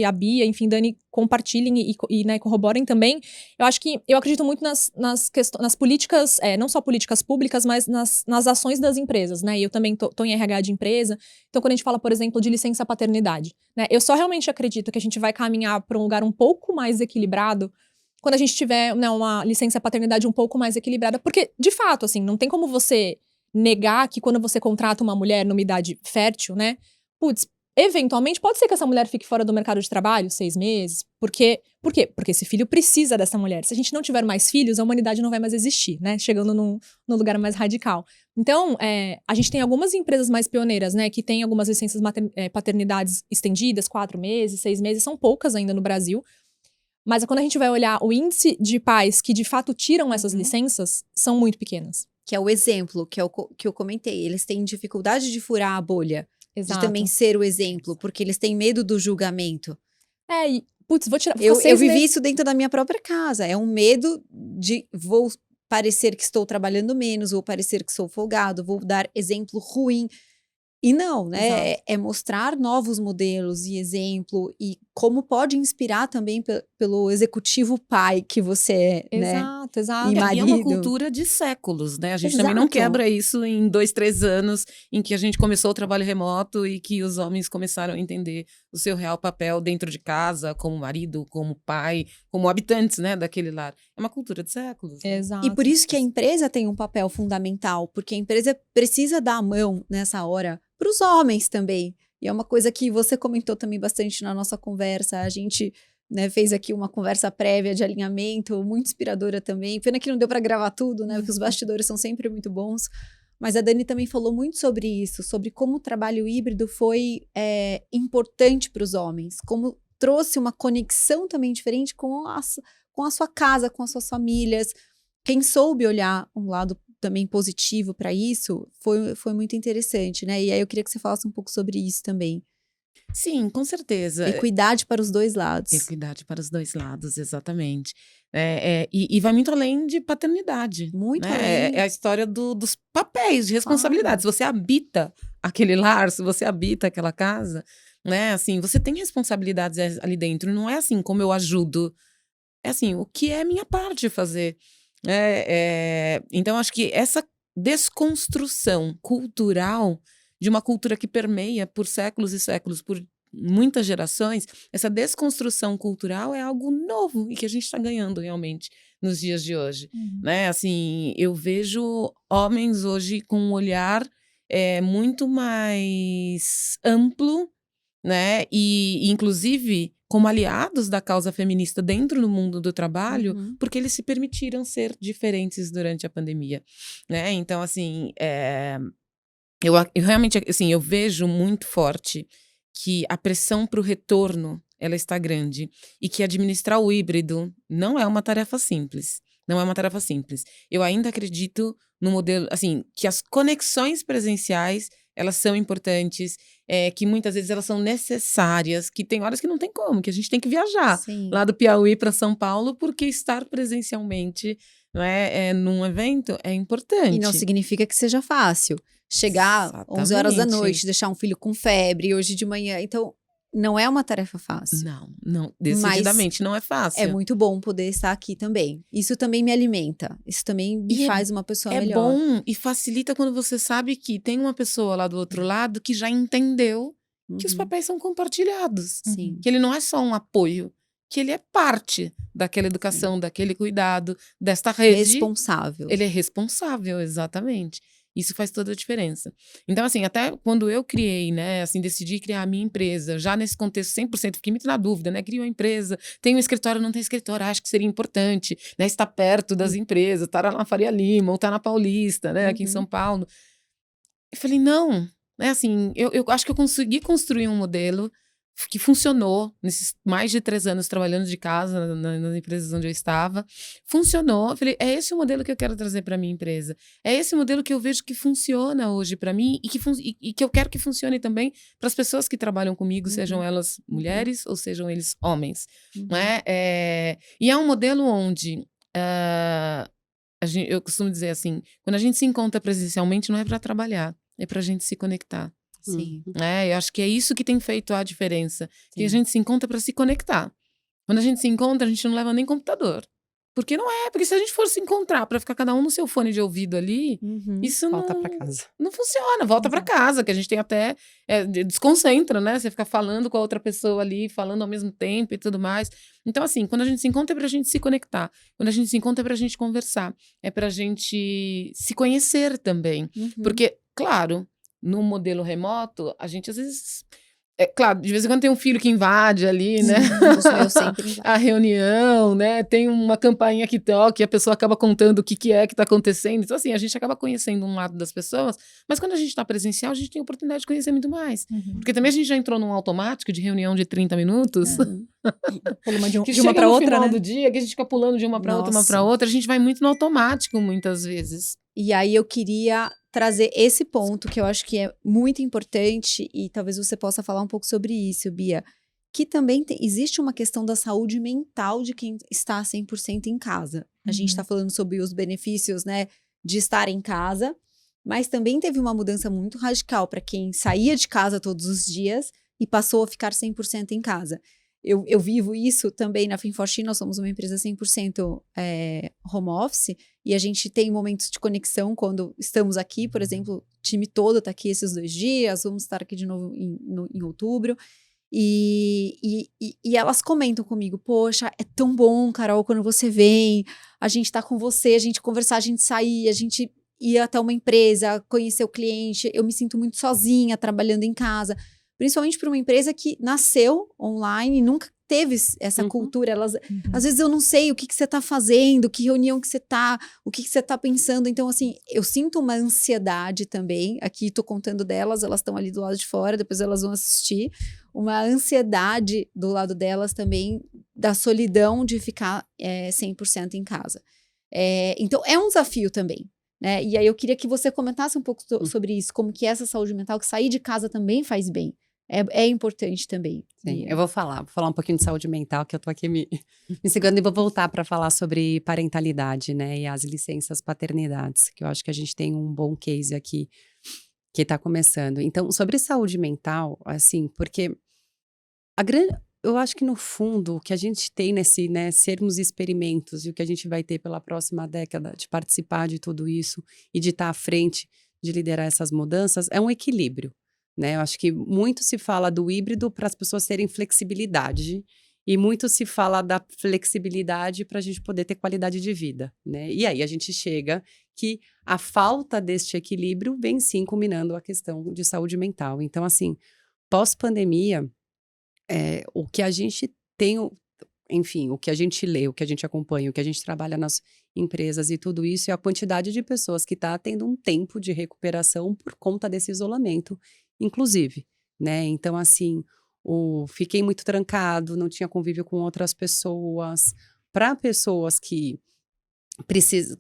a Bia, enfim, Dani, compartilhem e né, corroborem também, eu acredito muito nas políticas, não só políticas públicas, mas nas ações das empresas, né? E eu também tô em RH de empresa, então quando a gente fala, por exemplo, de licença paternidade, né? Eu só realmente acredito que a gente vai caminhar para um lugar um pouco mais equilibrado quando a gente tiver, né, uma licença paternidade um pouco mais equilibrada, porque, de fato, assim, não tem como você negar que quando você contrata uma mulher numa idade fértil, né, putz, eventualmente, pode ser que essa mulher fique fora do mercado de trabalho 6 meses. Por quê? Porque esse filho precisa dessa mulher. Se a gente não tiver mais filhos, a humanidade não vai mais existir, né? Chegando num lugar mais radical. Então, a gente tem algumas empresas mais pioneiras, né? Que tem algumas licenças paternidades estendidas, 4 meses, 6 meses. São poucas ainda no Brasil. Mas quando a gente vai olhar o índice de pais que de fato tiram essas licenças, são muito pequenas. Que é o exemplo, que eu comentei. Eles têm dificuldade de furar a bolha. Exato. De também ser o exemplo, porque eles têm medo do julgamento. Putz, vou tirar. Eu vivi isso dentro da minha própria casa. É um medo de vou parecer que estou trabalhando menos, vou parecer que sou folgado, vou dar exemplo ruim. E não, né? É mostrar novos modelos e exemplo e como pode inspirar também pelo executivo pai que você é, né? Exato. E E é marido. uma cultura de séculos, né? A gente também não quebra isso em 2, 3 anos em que a gente começou o trabalho remoto e que os homens começaram a entender o seu real papel dentro de casa, como marido, como pai, como habitantes, né, daquele lar. É uma cultura de séculos. Né? Exato. E por isso que a empresa tem um papel fundamental, porque a empresa precisa dar a mão nessa hora para os homens também. E é uma coisa que você comentou também bastante na nossa conversa. A gente, né, fez aqui uma conversa prévia de alinhamento, muito inspiradora também. Pena que não deu para gravar tudo, né? Porque os bastidores são sempre muito bons. Mas a Dani também falou muito sobre isso, sobre como o trabalho híbrido foi importante para os homens, como trouxe uma conexão também diferente com a sua casa, com as suas famílias. Quem soube olhar um lado também positivo para isso foi muito interessante, né? E aí eu queria que você falasse um pouco sobre isso também. Sim, com certeza. Equidade para os dois lados. Equidade para os dois lados, exatamente. E vai muito além de paternidade. Muito né? além. É a história dos papéis, de responsabilidade. Se você habita aquele lar, se você habita aquela casa, né? Assim, você tem responsabilidades ali dentro. Não é assim como eu ajudo. É assim, o que é minha parte fazer. Então, acho que essa desconstrução cultural de uma cultura que permeia por séculos e séculos, por muitas gerações, essa desconstrução cultural é algo novo e que a gente está ganhando realmente nos dias de hoje. Né? Assim, eu vejo homens hoje com um olhar muito mais amplo, né? E inclusive como aliados da causa feminista dentro do mundo do trabalho, porque eles se permitiram ser diferentes durante a pandemia, né? Então, assim, eu realmente, assim, eu vejo muito forte que a pressão para o retorno, ela está grande e que administrar o híbrido não é uma tarefa simples. Não é uma tarefa simples. Eu ainda acredito no modelo, assim, que as conexões presenciais elas são importantes, que muitas vezes elas são necessárias, que tem horas que não tem como, que a gente tem que viajar lá do Piauí para São Paulo, porque estar presencialmente, não num evento é importante. E não significa que seja fácil. Chegar 11 horas da noite, deixar um filho com febre, hoje de manhã. Então, não é uma tarefa fácil. Não, decididamente não é fácil. É muito bom poder estar aqui também. Isso também me alimenta. Isso também me faz uma pessoa melhor. É bom e facilita quando você sabe que tem uma pessoa lá do outro lado que já entendeu que os papéis são compartilhados. Sim. Que ele não é só um apoio, que ele é parte daquela educação, daquele cuidado, desta rede. Responsável. Ele é responsável, exatamente. Isso faz toda a diferença. Então, assim, até quando eu criei, né, assim, decidi criar a minha empresa, já nesse contexto 100%, fiquei muito na dúvida, né, crio uma empresa, tem um escritório, não tem escritório, acho que seria importante, né, estar perto das empresas, estar na Faria Lima, ou estar na Paulista, né, aqui em São Paulo. Eu falei, não, né, assim, eu acho que eu consegui construir um modelo que funcionou nesses mais de 3 anos trabalhando de casa nas empresas onde eu estava, funcionou. Eu falei, é esse o modelo que eu quero trazer para minha empresa, é esse modelo que eu vejo que funciona hoje para mim e que eu quero que funcione também para as pessoas que trabalham comigo, sejam elas mulheres ou sejam eles homens, né? E é um modelo onde eu costumo dizer assim, quando a gente se encontra presencialmente não é para trabalhar, é para a gente se conectar. Sim. Eu acho que é isso que tem feito a diferença. Que a gente se encontra para se conectar. Quando a gente se encontra, a gente não leva nem computador. Porque não é, porque se a gente for se encontrar para ficar cada um no seu fone de ouvido ali, isso volta para casa. Não funciona, volta para casa, que a gente tem até desconcentra, né? Você fica falando com a outra pessoa ali, falando ao mesmo tempo e tudo mais. Então, assim, quando a gente se encontra é pra gente se conectar. Quando a gente se encontra é pra gente conversar. É pra gente se conhecer também. Porque, claro, no modelo remoto, a gente às vezes É claro, de vez em quando tem um filho que invade ali, né? Os meus sempre invadem. A reunião, né? Tem uma campainha que toca e a pessoa acaba contando o que é que tá acontecendo. Então, assim, a gente acaba conhecendo um lado das pessoas, mas quando a gente tá presencial, a gente tem a oportunidade de conhecer muito mais. Porque também a gente já entrou num automático de reunião de 30 minutos. Pula Que de uma chega pra no outra, final né? do dia, que a gente fica pulando de uma pra outra, uma pra Nossa. outra. A gente vai muito no automático, muitas vezes. E aí eu queria trazer esse ponto que eu acho que é muito importante e talvez você possa falar um pouco sobre isso, Bia, que também existe uma questão da saúde mental de quem está 100% em casa. A gente está falando sobre os benefícios, né, de estar em casa, mas também teve uma mudança muito radical para quem saía de casa todos os dias e passou a ficar 100% em casa. Eu vivo isso também na Finforte, nós somos uma empresa 100% home office, e a gente tem momentos de conexão quando estamos aqui, por exemplo, o time todo está aqui esses 2 dias, vamos estar aqui de novo em outubro, e elas comentam comigo, poxa, é tão bom, Carol, quando você vem, a gente tá com você, a gente conversar, a gente sair, a gente ir até uma empresa, conhecer o cliente, eu me sinto muito sozinha trabalhando em casa, principalmente para uma empresa que nasceu online e nunca teve essa cultura. Às vezes eu não sei o que você está fazendo, que reunião que você está, o que você está pensando. Então, assim, eu sinto uma ansiedade também. Aqui estou contando delas, elas estão ali do lado de fora, depois elas vão assistir. Uma ansiedade do lado delas também, da solidão de ficar 100% em casa. Então, é um desafio também. Né? E aí eu queria que você comentasse um pouco sobre isso, como que essa saúde mental, que sair de casa também faz bem. É importante também. Sim, eu vou falar um pouquinho de saúde mental, que eu tô aqui me segurando, e vou voltar para falar sobre parentalidade, né, e as licenças paternidades, que eu acho que a gente tem um bom case aqui que tá começando. Então, sobre saúde mental, assim, porque eu acho que no fundo o que a gente tem nesse, né, sermos experimentos e o que a gente vai ter pela próxima década de participar de tudo isso e de estar à frente de liderar essas mudanças é um equilíbrio. Né? Eu acho que muito se fala do híbrido para as pessoas terem flexibilidade e muito se fala da flexibilidade para a gente poder ter qualidade de vida, né? E aí a gente chega que a falta deste equilíbrio vem sim combinando a questão de saúde mental. Então, assim, pós-pandemia, o que a gente tem, enfim, o que a gente lê, o que a gente acompanha, o que a gente trabalha nas empresas e tudo isso é a quantidade de pessoas que está tendo um tempo de recuperação por conta desse isolamento, inclusive, né? Então, assim, fiquei muito trancado, não tinha convívio com outras pessoas. Para pessoas que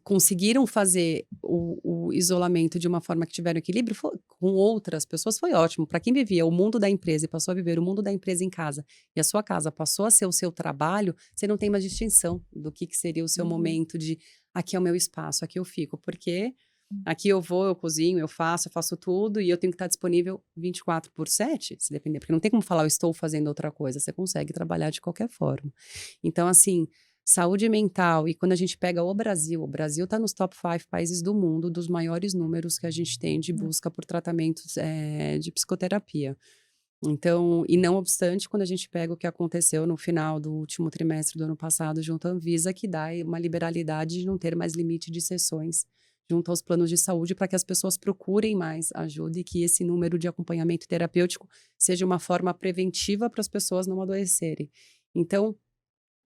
conseguiram fazer o isolamento de uma forma que tiveram equilíbrio com outras pessoas, foi ótimo. Para quem vivia o mundo da empresa e passou a viver o mundo da empresa em casa, e a sua casa passou a ser o seu trabalho, você não tem mais distinção do que seria o seu momento de aqui é o meu espaço, aqui eu fico, porque aqui eu vou, eu cozinho, eu faço tudo e eu tenho que estar disponível 24/7, se depender, porque não tem como falar eu estou fazendo outra coisa, você consegue trabalhar de qualquer forma. Então, assim, saúde mental, e quando a gente pega o Brasil está nos top 5 países do mundo, dos maiores números que a gente tem de busca por tratamentos de psicoterapia. Então, e não obstante, quando a gente pega o que aconteceu no final do último trimestre do ano passado junto à Anvisa, que dá uma liberalidade de não ter mais limite de sessões junto aos planos de saúde para que as pessoas procurem mais ajuda e que esse número de acompanhamento terapêutico seja uma forma preventiva para as pessoas não adoecerem. Então,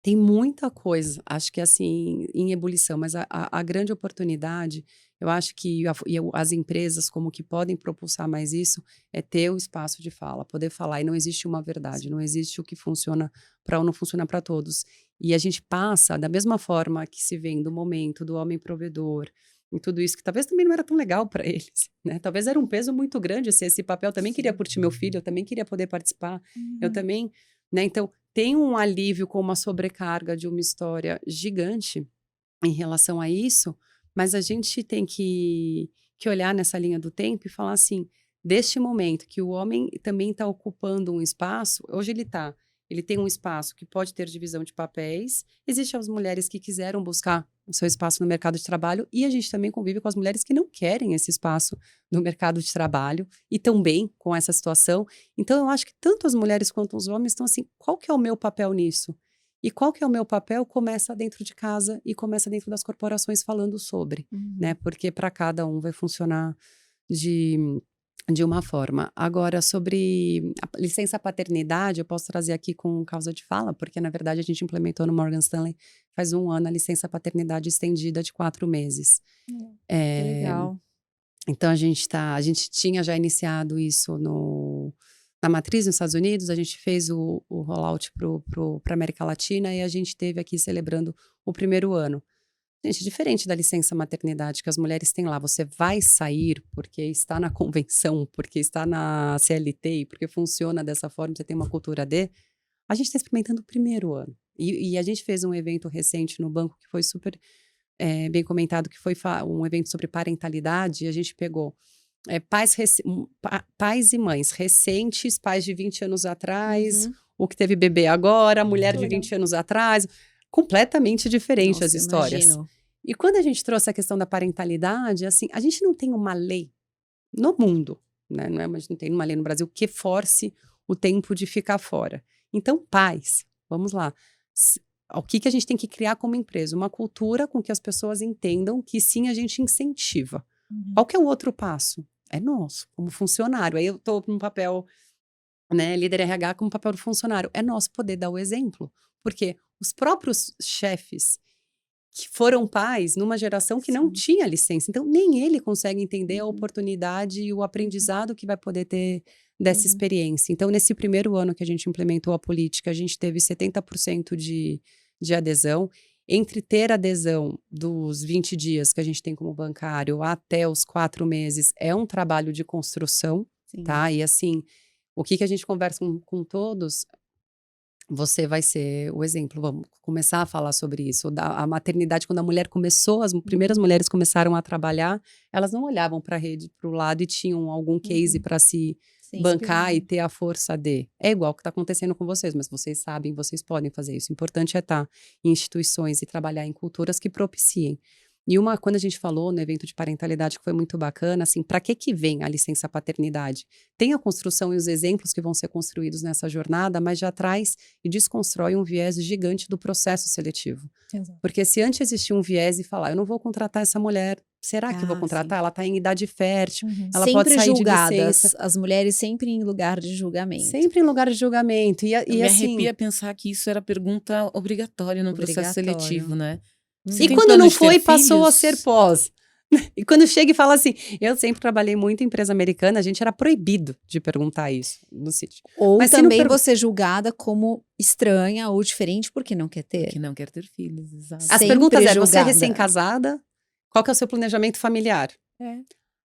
tem muita coisa, acho que assim, em ebulição, mas a grande oportunidade, eu acho que as empresas como que podem propulsar mais isso, é ter o espaço de fala, poder falar, e não existe uma verdade, não existe o que funciona para um, não funciona para todos. E a gente passa, da mesma forma que se vem do momento do homem provedor, e tudo isso, que talvez também não era tão legal para eles, né? Talvez era um peso muito grande esse papel, eu também queria curtir meu filho, eu também queria poder participar, eu também, né? Então, tem um alívio com uma sobrecarga de uma história gigante em relação a isso, mas a gente tem que olhar nessa linha do tempo e falar assim, deste momento que o homem também está ocupando um espaço, hoje ele tem um espaço que pode ter divisão de papéis, existem as mulheres que quiseram buscar o seu espaço no mercado de trabalho e a gente também convive com as mulheres que não querem esse espaço no mercado de trabalho e estão bem com essa situação. Então, eu acho que tanto as mulheres quanto os homens estão assim, qual que é o meu papel nisso? E qual que é o meu papel começa dentro de casa e começa dentro das corporações falando sobre, né? Porque para cada um vai funcionar de uma forma. Agora, sobre a licença paternidade, eu posso trazer aqui com causa de fala, porque, na verdade, a gente implementou no Morgan Stanley faz 1 ano a licença paternidade estendida de 4 meses. Que legal. Então, a gente tinha já iniciado isso na matriz nos Estados Unidos, a gente fez o rollout para a América Latina e a gente teve aqui celebrando o 1º ano. Gente, diferente da licença maternidade que as mulheres têm lá, você vai sair porque está na convenção, porque está na CLT, porque funciona dessa forma, você tem uma cultura a gente está experimentando o 1º ano. E a gente fez um evento recente no banco que foi super bem comentado, que foi um evento sobre parentalidade, e a gente pegou pais e mães recentes, pais de 20 anos atrás, o que teve bebê agora, a mulher de 20 anos atrás, completamente diferente as histórias. Imagino. E quando a gente trouxe a questão da parentalidade, assim, a gente não tem uma lei no mundo, né? Mas não tem uma lei no Brasil que force o tempo de ficar fora. Então, pais, vamos lá. O que a gente tem que criar como empresa? Uma cultura com que as pessoas entendam que sim, a gente incentiva. Qual que é o outro passo? É nosso, como funcionário. Aí eu estou no papel, né, líder RH como papel do funcionário. É nosso poder dar o exemplo. Porque os próprios chefes que foram pais numa geração que não tinha licença. Então, nem ele consegue entender a oportunidade e o aprendizado que vai poder ter dessa experiência. Então, nesse 1º ano que a gente implementou a política, a gente teve 70% de adesão. Entre ter adesão dos 20 dias que a gente tem como bancário até os 4 meses, é um trabalho de construção, tá? E assim, o que a gente conversa com todos... Você vai ser o exemplo, vamos começar a falar sobre isso. A maternidade, quando a mulher começou, as primeiras mulheres começaram a trabalhar, elas não olhavam para a rede, para o lado e tinham algum case para se bancar e ter a força de. É igual o que está acontecendo com vocês, mas vocês sabem, vocês podem fazer isso. O importante é estar em instituições e trabalhar em culturas que propiciem. E quando a gente falou no evento de parentalidade, que foi muito bacana, assim, para que vem a licença paternidade? Tem a construção e os exemplos que vão ser construídos nessa jornada, mas já traz e desconstrói um viés gigante do processo seletivo. Exato. Porque se antes existia um viés e falar, eu não vou contratar essa mulher, será que eu vou contratar? Ela está em idade fértil, ela sempre pode sair julgadas, de licença. as mulheres sempre em lugar de julgamento. Sempre em lugar de julgamento. E Me assim, arrepia pensar que isso era pergunta obrigatória no processo seletivo, né? Você E tem quando plano não de ter foi, passou a filhos? ser pós. E quando chega e fala assim, eu sempre trabalhei muito em empresa americana, a gente era proibido de perguntar isso no sítio. Ou Mas se não também você julgada como estranha ou diferente porque não quer ter. Que não quer ter filhos, exato. As Sempre perguntas eram, você é julgada. recém-casada? Qual que é o seu planejamento familiar?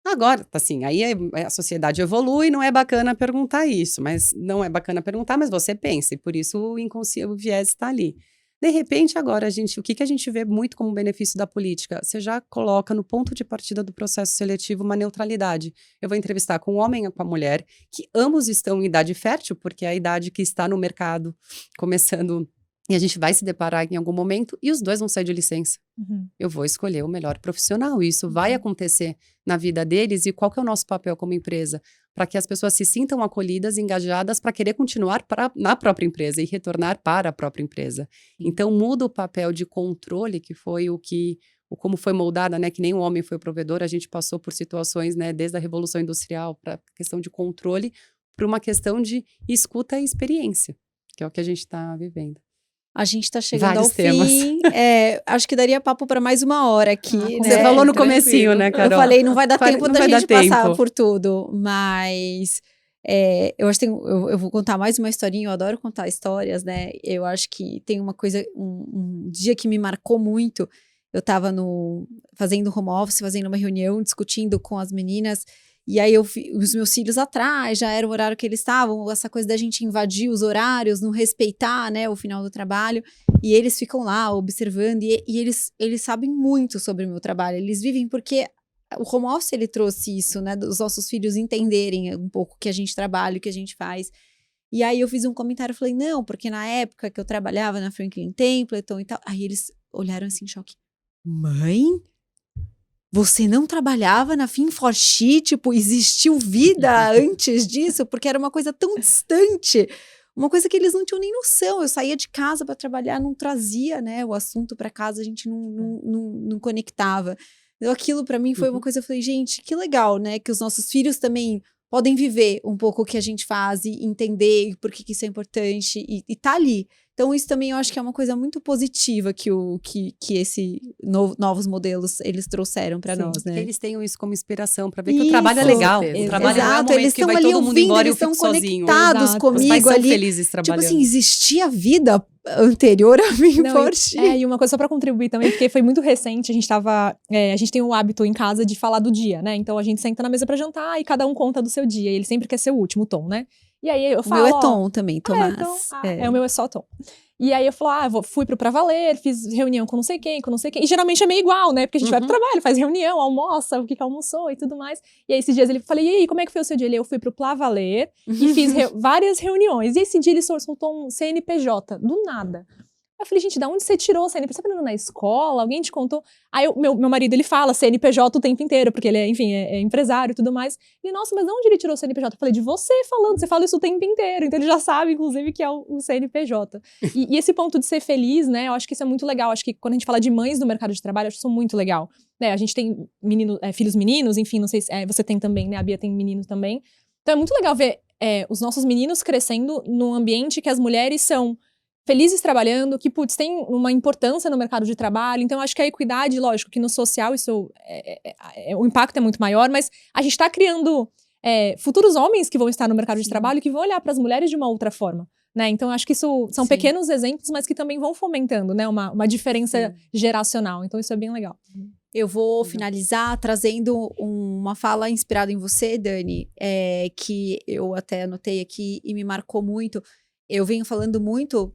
Agora, assim, aí a sociedade evolui, não é bacana perguntar isso, mas não é bacana perguntar, mas você pensa, e por isso o viés está ali. De repente, agora, o que a gente vê muito como benefício da política? Você já coloca no ponto de partida do processo seletivo uma neutralidade. Eu vou entrevistar com o homem e com a mulher, que ambos estão em idade fértil, porque é a idade que está no mercado começando, e a gente vai se deparar em algum momento, e os dois vão sair de licença. Eu vou escolher o melhor profissional, e isso vai acontecer na vida deles, e qual que é o nosso papel como empresa? Para que as pessoas se sintam acolhidas, engajadas, para querer continuar na própria empresa e retornar para a própria empresa. Então, muda o papel de controle, que foi como foi moldada, né, que nem o homem foi o provedor, a gente passou por situações, né, desde a Revolução Industrial, para a questão de controle, para uma questão de escuta e experiência, que é o que a gente está vivendo. A gente está chegando Vários ao temas. fim. Acho que daria papo para mais 1 hora aqui. Né? Você falou no comecinho, né, Carol? Eu falei, não vai dar tempo Não da vai dar gente passar tempo. por tudo, mas eu acho que eu vou contar mais uma historinha, eu adoro contar histórias, né? Eu acho que tem uma coisa, um dia que me marcou muito, eu estava fazendo home office, fazendo uma reunião, discutindo com as meninas, e aí os meus filhos atrás, já era o horário que eles estavam, essa coisa da gente invadir os horários, não respeitar, né, o final do trabalho, e eles ficam lá observando, e eles sabem muito sobre o meu trabalho, eles vivem porque o home office, ele trouxe isso, né, dos nossos filhos entenderem um pouco o que a gente trabalha, o que a gente faz. E aí eu fiz um comentário, eu falei, não, porque na época que eu trabalhava na Franklin Templeton e tal, aí eles olharam assim em choque. Mãe? Você não trabalhava na Fin4She? Tipo, existiu vida antes disso? Porque era uma coisa tão distante, uma coisa que eles não tinham nem noção. Eu saía de casa para trabalhar, não trazia, né, o assunto para casa, a gente não conectava. Então, aquilo para mim foi uma coisa, eu falei, gente, que legal, né, que os nossos filhos também podem viver um pouco o que a gente faz e entender por que isso é importante e tá ali. Então, isso também eu acho que é uma coisa muito positiva que novos modelos eles trouxeram para nós, né? Que eles tenham isso como inspiração para ver que Isso, o trabalho é legal. certeza. O trabalho não é um Exato, momento eles que estão vai ali todo mundo ouvindo, embora e eu eles estão fico sozinho. conectados Exato. Os comigo pais são ali. felizes Tipo trabalhando. assim, existia vida anterior a mim Não, forte. e uma coisa só pra contribuir também, porque foi muito recente, a gente tem um hábito em casa de falar do dia, né? Então a gente senta na mesa pra jantar e cada um conta do seu dia, e ele sempre quer ser o último, Tom, né? E aí eu O falo, meu é ó, Tom também, Tomás. o meu é só Tom. E aí eu falo, fui pro Pra Valer, fiz reunião com não sei quem, E geralmente é meio igual, né? Porque a gente vai pro trabalho, faz reunião, almoça, o que almoçou e tudo mais. E aí esses dias ele falei, e aí, como é que foi o seu dia? Eu fui pro Pra Valer e fiz várias reuniões. E esse dia ele soltou um CNPJ, do nada. Eu falei, gente, da onde você tirou o CNPJ? Você aprendeu na escola? Alguém te contou? Aí meu marido, ele fala CNPJ o tempo inteiro, porque ele é, enfim, é empresário e tudo mais. E, nossa, mas de onde ele tirou o CNPJ? Eu falei, de você falando, você fala isso o tempo inteiro. Então ele já sabe, inclusive, que é o CNPJ. E esse ponto de ser feliz, né, eu acho que isso é muito legal. Acho que quando a gente fala de mães no mercado de trabalho, eu acho isso muito legal. Né, a gente tem filhos meninos, enfim, não sei se você tem também, né, a Bia tem meninos também. Então é muito legal ver os nossos meninos crescendo num ambiente que as mulheres são felizes trabalhando, que, putz, tem uma importância no mercado de trabalho. Então, acho que a equidade, lógico, que no social isso o impacto é muito maior, mas a gente está criando futuros homens que vão estar no mercado de trabalho e que vão olhar para as mulheres de uma outra forma. Né? Então, acho que isso são pequenos exemplos, mas que também vão fomentando, né, uma diferença geracional. Então, isso é bem legal. Eu vou finalizar trazendo uma fala inspirada em você, Dani, que eu até anotei aqui e me marcou muito. Eu venho falando muito,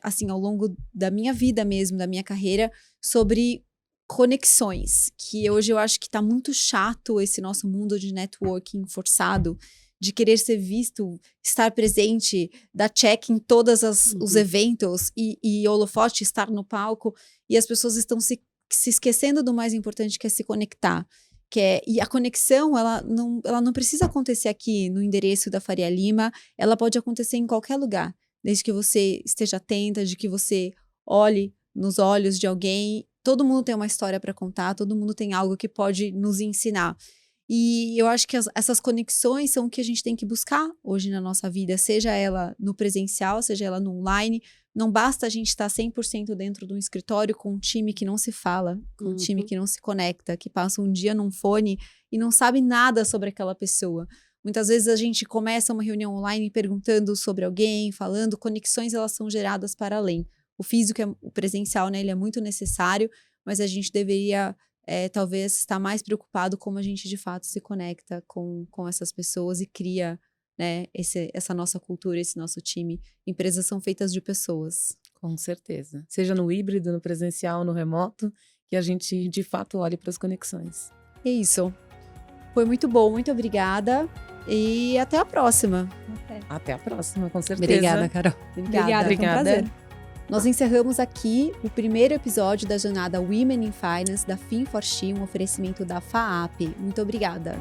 assim, ao longo da minha vida mesmo, da minha carreira, sobre conexões, que hoje eu acho que tá muito chato esse nosso mundo de networking forçado, de querer ser visto, estar presente, dar check em todos os eventos e holofote, estar no palco, e as pessoas estão se esquecendo do mais importante, que é se conectar. E a conexão, ela não precisa acontecer aqui no endereço da Faria Lima, ela pode acontecer em qualquer lugar, desde que você esteja atenta, de que você olhe nos olhos de alguém. Todo mundo tem uma história para contar, todo mundo tem algo que pode nos ensinar. E eu acho que essas conexões são o que a gente tem que buscar hoje na nossa vida, seja ela no presencial, seja ela no online. Não basta a gente estar 100% dentro de um escritório com um time que não se fala, com um time que não se conecta, que passa um dia num fone e não sabe nada sobre aquela pessoa. Muitas vezes a gente começa uma reunião online perguntando sobre alguém, falando, conexões elas são geradas para além. O físico, o presencial, né, ele é muito necessário, mas a gente deveria talvez estar mais preocupado como a gente de fato se conecta com essas pessoas e cria, né, essa nossa cultura, esse nosso time. Empresas são feitas de pessoas. Com certeza. Seja no híbrido, no presencial, no remoto, que a gente de fato olhe para as conexões. É isso. Foi muito bom, muito obrigada e até a próxima. Até a próxima, com certeza. Obrigada, Carol. Obrigada. Foi um prazer. Nós encerramos aqui o primeiro episódio da jornada Women in Finance da Fin4She, um oferecimento da FAAP. Muito obrigada.